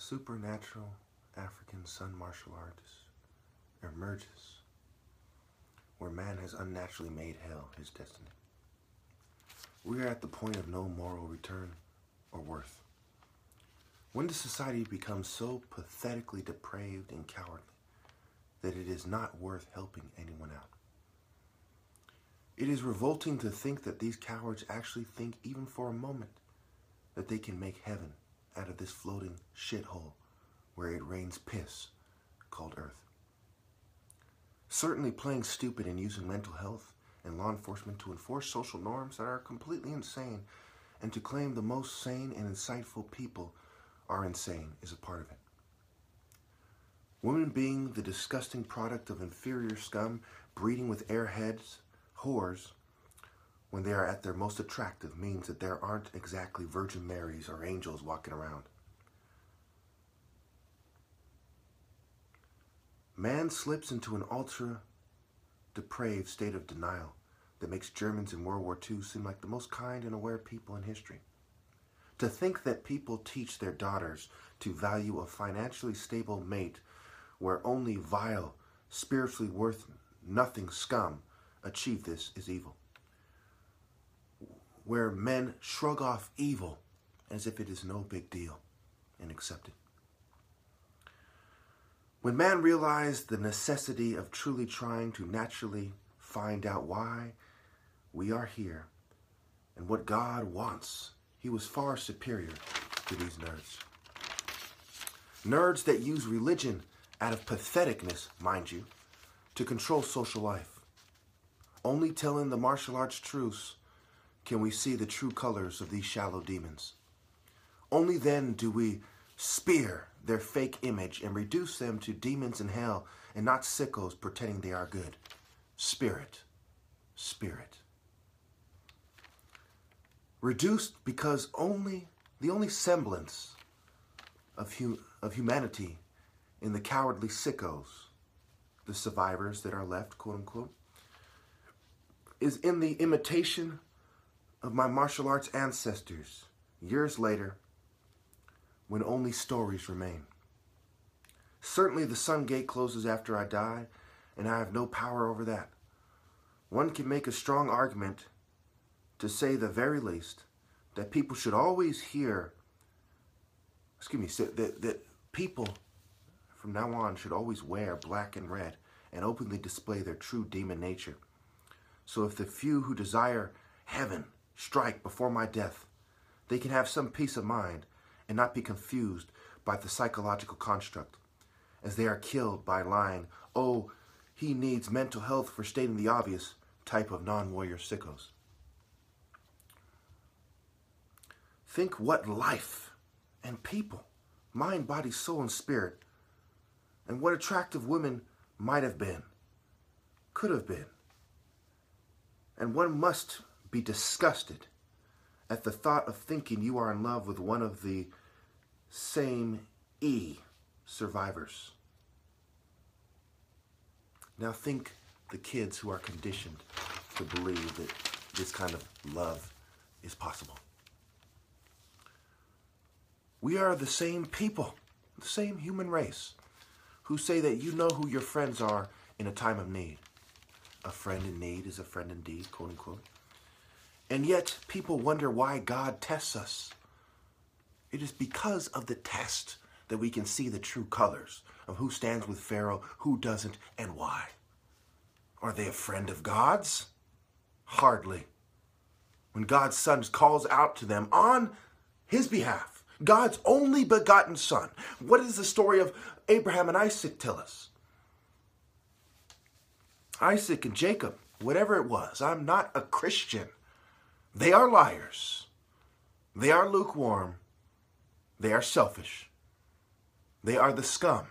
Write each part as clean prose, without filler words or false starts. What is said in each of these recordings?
supernatural African sun martial artist emerges where man has unnaturally made hell his destiny. We are at the point of no moral return or worth. When the society becomes so pathetically depraved and cowardly that it is not worth helping anyone out. It is revolting to think that these cowards actually think even for a moment that they can make heaven out of this floating shithole where it rains piss called Earth. Certainly playing stupid and using mental health and law enforcement to enforce social norms that are completely insane and to claim the most sane and insightful people are insane is a part of it. Women being the disgusting product of inferior scum breeding with airheads, whores, when they are at their most attractive means that there aren't exactly Virgin Marys or angels walking around. Man slips into an ultra-depraved state of denial that makes Germans in World War II seem like the most kind and aware people in history. To think that people teach their daughters to value a financially stable mate where only vile, spiritually worth nothing scum achieve this is evil. Where men shrug off evil as if it is no big deal and accept it. When man realized the necessity of truly trying to naturally find out why we are here and what God wants, he was far superior to these nerds. Nerds that use religion out of patheticness, mind you, to control social life. Only telling the martial arts truths can we see the true colors of these shallow demons. Only then do we spear their fake image and reduce them to demons in hell and not sickos pretending they are good. Spirit. Spirit. Reduced because the only semblance of humanity in the cowardly sickos, the survivors that are left, quote unquote, is in the imitation of my martial arts ancestors years later when only stories remain. Certainly the sun gate closes after I die, and I have no power over that. One can make a strong argument to say the very least that people should always hear, that people from now on should always wear black and red and openly display their true demon nature. So if the few who desire heaven strike before my death, they can have some peace of mind and not be confused by the psychological construct, as they are killed by lying, oh, he needs mental health for stating the obvious type of non-warrior sickos. Think what life and people, mind, body, soul, and spirit, and what attractive women might have been, could have been. And one must be disgusted at the thought of thinking you are in love with one of the same survivors. Now think the kids who are conditioned to believe that this kind of love is possible. We are the same people, the same human race, who say that you know who your friends are in a time of need. A friend in need is a friend indeed, quote unquote. And yet people wonder why God tests us. It is because of the test that we can see the true colors of who stands with Pharaoh, who doesn't, and why. Are they a friend of God's? Hardly. When God's Son calls out to them on his behalf, God's only begotten Son. What does the story of Abraham and Isaac tell us? Isaac and Jacob, whatever it was, I'm not a Christian. They are liars. They are lukewarm. They are selfish. They are the scum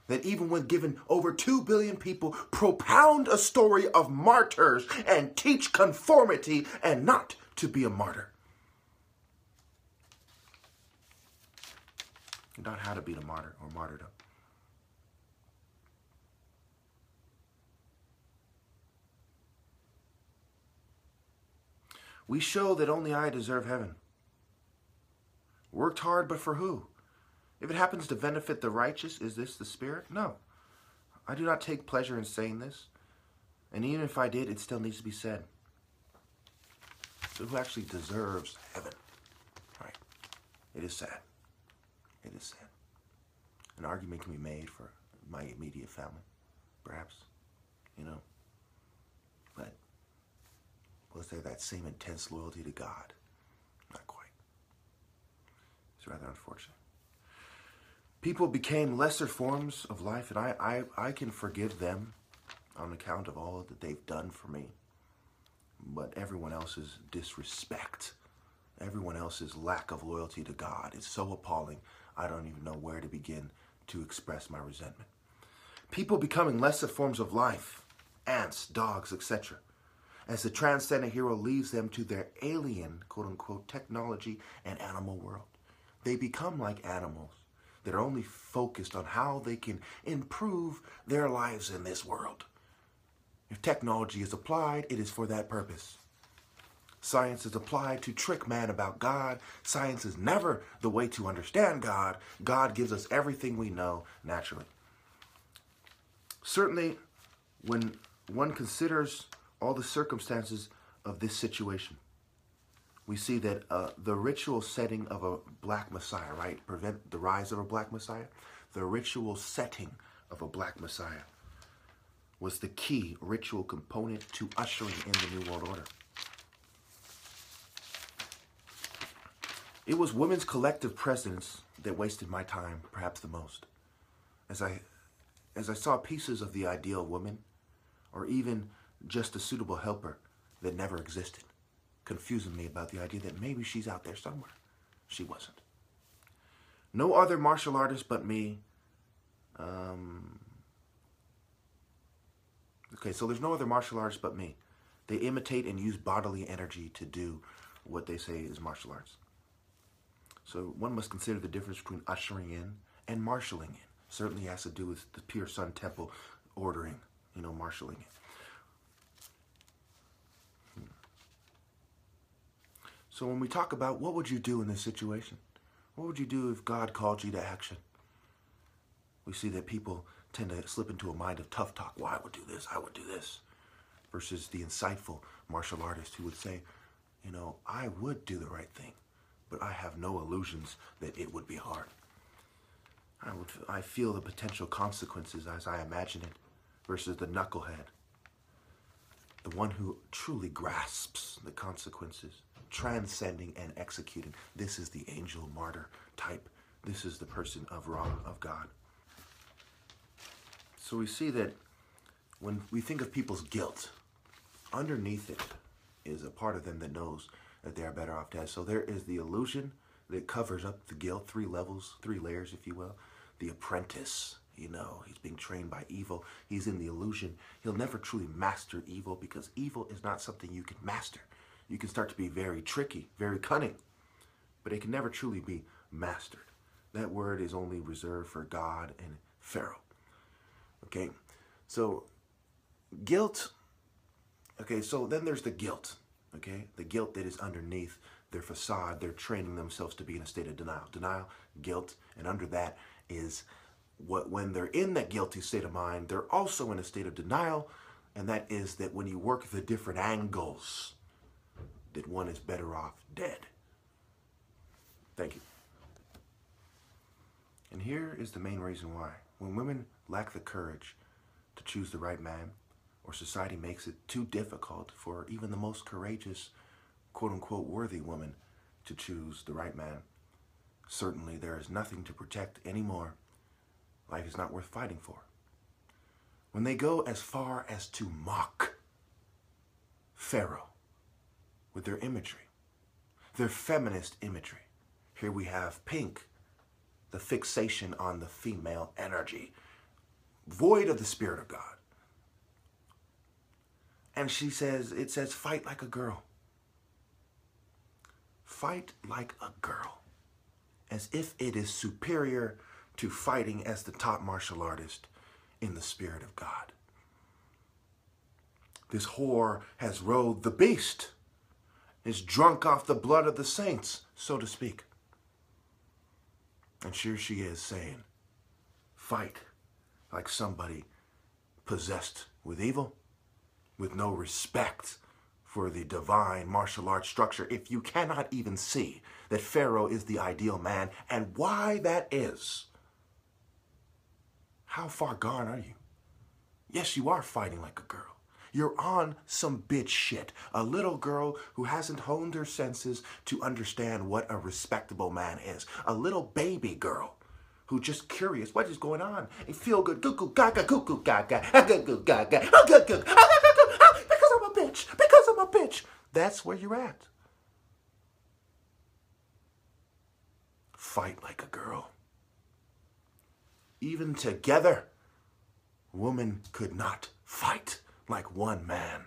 that even when given over 2 billion people propound a story of martyrs and teach conformity and not to be a martyr. Not how to be a martyr or martyrdom. We show that only I deserve heaven. Worked hard, but for who? If it happens to benefit the righteous, is this the spirit? No. I do not take pleasure in saying this. And even if I did, it still needs to be said. So who actually deserves heaven? Right. It is sad. It is sad. An argument can be made for my immediate family, perhaps, But was there that same intense loyalty to God? Not quite. It's rather unfortunate. People became lesser forms of life, and I can forgive them on account of all that they've done for me. But everyone else's disrespect, everyone else's lack of loyalty to God is so appalling, I don't even know where to begin to express my resentment. People becoming lesser forms of life, ants, dogs, etc., as the transcendent hero leaves them to their alien, quote-unquote, technology and animal world. They become like animals that are only focused on how they can improve their lives in this world. If technology is applied, it is for that purpose. Science is applied to trick man about God. Science is never the way to understand God. God gives us everything we know naturally. Certainly, when one considers all the circumstances of this situation, we see that the ritual setting of a black Messiah, right? Prevent the rise of a black Messiah. The ritual setting of a black Messiah was the key ritual component to ushering in the New World Order. It was women's collective presence that wasted my time perhaps the most. As I saw pieces of the ideal woman, or even just a suitable helper that never existed, confusing me about the idea that maybe she's out there somewhere. She wasn't. No other martial artist but me. Okay, so there's no other martial artist but me. They imitate and use bodily energy to do what they say is martial arts. So one must consider the difference between ushering in and marshalling in. Certainly has to do with the Pure Sun Temple ordering, marshalling in. So when we talk about what would you do in this situation? What would you do if God called you to action? We see that people tend to slip into a mind of tough talk. Well, I would do this, I would do this. Versus the insightful martial artist who would say, I would do the right thing, but I have no illusions that it would be hard. I feel the potential consequences as I imagine it, versus the knucklehead, the one who truly grasps the consequences, transcending and executing. This is the angel martyr type. This is the person of God. So we see that when we think of people's guilt, underneath it is a part of them that knows that they are better off dead. So there is the illusion that covers up the guilt, 3 levels, 3 layers, if you will. The apprentice, he's being trained by evil. He's in the illusion. He'll never truly master evil because evil is not something you can master. You can start to be very tricky, very cunning, but it can never truly be mastered. That word is only reserved for God and Pharaoh. Okay, so guilt. Okay, so then there's the guilt. Okay, the guilt that is underneath their facade. They're training themselves to be in a state of denial, guilt, and under that is when they're in that guilty state of mind, they're also in a state of denial, and that is that when you work the different angles, that one is better off dead. Thank you. And here is the main reason why. When women lack the courage to choose the right man, or society makes it too difficult for even the most courageous, quote-unquote, worthy woman to choose the right man, certainly there is nothing to protect anymore. Life is not worth fighting for. When they go as far as to mock Pharaoh with their imagery, their feminist imagery. Here we have Pink, the fixation on the female energy, void of the Spirit of God. And it says, fight like a girl. Fight like a girl. As if it is superior to fighting as the top martial artist in the Spirit of God. This whore has rode the beast, is drunk off the blood of the saints, so to speak. And here she is saying, fight like somebody possessed with evil, with no respect for the divine martial arts structure, if you cannot even see that Pharaoh is the ideal man and why that is. How far gone are you? Yes, you are fighting like a girl. You're on some bitch shit. A little girl who hasn't honed her senses to understand what a respectable man is. A little baby girl who's just curious. What is going on? And feel good. Goo goo gaga, goo goo gaga, goo goo gaga, goo goo, because I'm a bitch. Because I'm a bitch. That's where you're at. Fight like a girl. Even together, woman could not fight like one man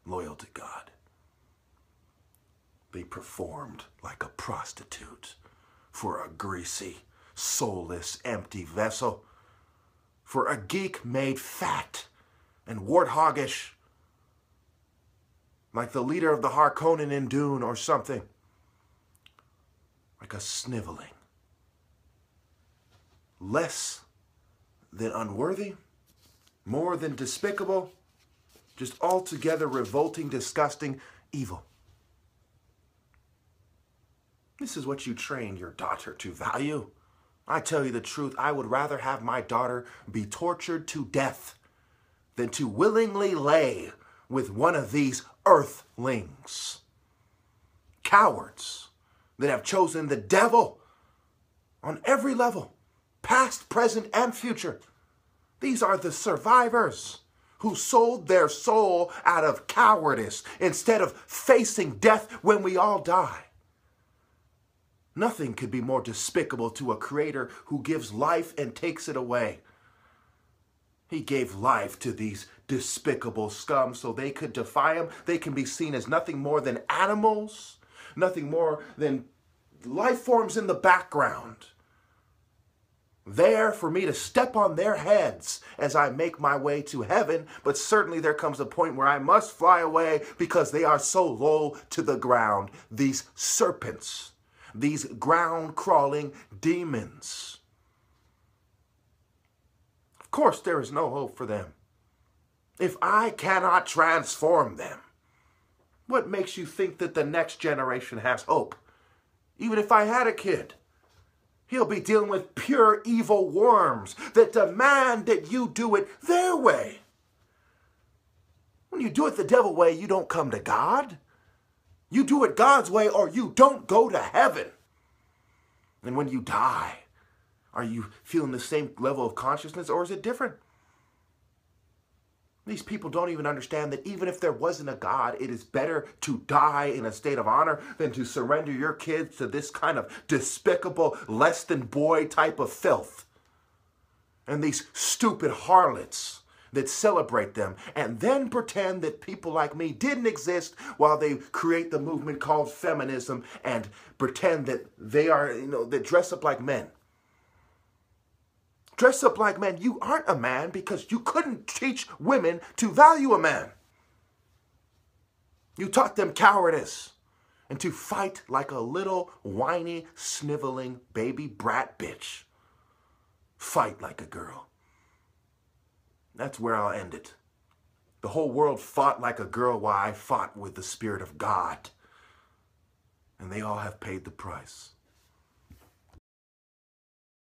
loyal to God. They performed like a prostitute for a greasy, soulless, empty vessel, for a geek made fat and warthoggish, like the leader of the Harkonnen in Dune or something, like a sniveling, less than unworthy, more than despicable, just altogether revolting, disgusting, evil. This is what you train your daughter to value. I tell you the truth, I would rather have my daughter be tortured to death than to willingly lay with one of these earthlings. Cowards that have chosen the devil on every level, past, present, and future. These are the survivors who sold their soul out of cowardice instead of facing death when we all die. Nothing could be more despicable to a creator who gives life and takes it away. He gave life to these despicable scum so they could defy him. They can be seen as nothing more than animals, nothing more than life forms in the background. There for me to step on their heads as I make my way to heaven, but certainly there comes a point where I must fly away because they are so low to the ground. These serpents, these ground-crawling demons. Of course, there is no hope for them. If I cannot transform them, what makes you think that the next generation has hope? Even if I had a kid, he'll be dealing with pure evil worms that demand that you do it their way. When you do it the devil way, you don't come to God. You do it God's way or you don't go to heaven. And when you die, are you feeling the same level of consciousness or is it different? These people don't even understand that even if there wasn't a God, it is better to die in a state of honor than to surrender your kids to this kind of despicable, less than boy type of filth. And these stupid harlots that celebrate them and then pretend that people like me didn't exist while they create the movement called feminism and pretend that they are, that dress up like men. Dress up like men. You aren't a man because you couldn't teach women to value a man. You taught them cowardice and to fight like a little whiny, sniveling baby brat bitch. Fight like a girl. That's where I'll end it. The whole world fought like a girl while I fought with the Spirit of God. And they all have paid the price.